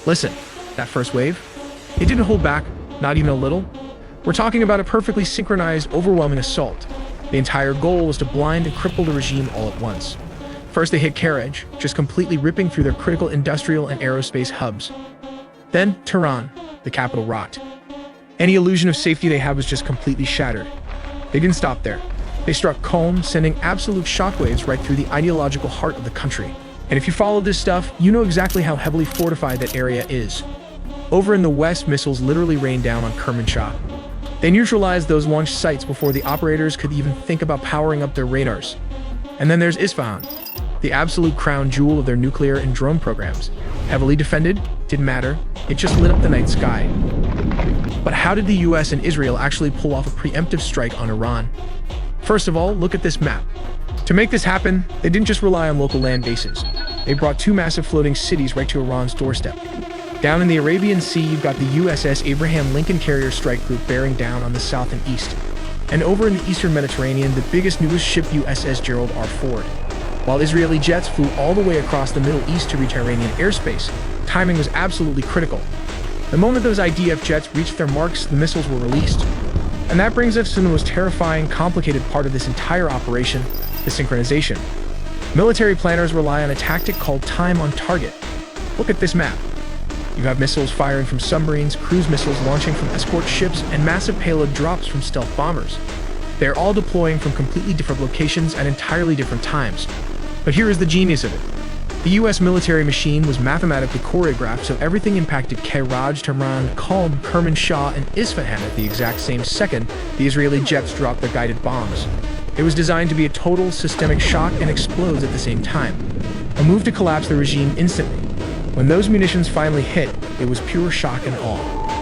Listen, that first wave, it didn't hold back, not even a little. We're talking about a perfectly synchronized, overwhelming assault. The entire goal was to blind and cripple the regime all at once. First, they hit Karaj, just completely ripping through their critical industrial and aerospace hubs. Then, Tehran, the capital, rocked. Any illusion of safety they had was just completely shattered. They didn't stop there. They struck Qom, sending absolute shockwaves right through the ideological heart of the country. And if you follow this stuff, you know exactly how heavily fortified that area is. Over in the west, missiles literally rained down on Kermanshah. They neutralized those launch sites before the operators could even think about powering up their radars. And then there's Isfahan, the absolute crown jewel of their nuclear and drone programs. Heavily defended, didn't matter, it just lit up the night sky. But how did the US and Israel actually pull off a preemptive strike on Iran? First of all, look at this map. To make this happen, they didn't just rely on local land bases. They brought two massive floating cities right to Iran's doorstep. Down in the Arabian Sea, you've got the USS Abraham Lincoln Carrier Strike Group bearing down on the south and east. And over in the eastern Mediterranean, the biggest newest ship USS Gerald R. Ford. While Israeli jets flew all the way across the Middle East to reach Iranian airspace, timing was absolutely critical. The moment those IDF jets reached their marks, the missiles were released. And that brings us to the most terrifying, complicated part of this entire operation, the synchronization. Military planners rely on a tactic called time on target. Look at this map. You have missiles firing from submarines, cruise missiles launching from escort ships, and massive payload drops from stealth bombers. They're all deploying from completely different locations at entirely different times. But here is the genius of it. The US military machine was mathematically choreographed so everything impacted Karaj, Tehran, Qom, Kermanshah, and Isfahan at the exact same second the Israeli jets dropped their guided bombs. It was designed to be a total systemic shock and explodes at the same time. A move to collapse the regime instantly. When those munitions finally hit, it was pure shock and awe.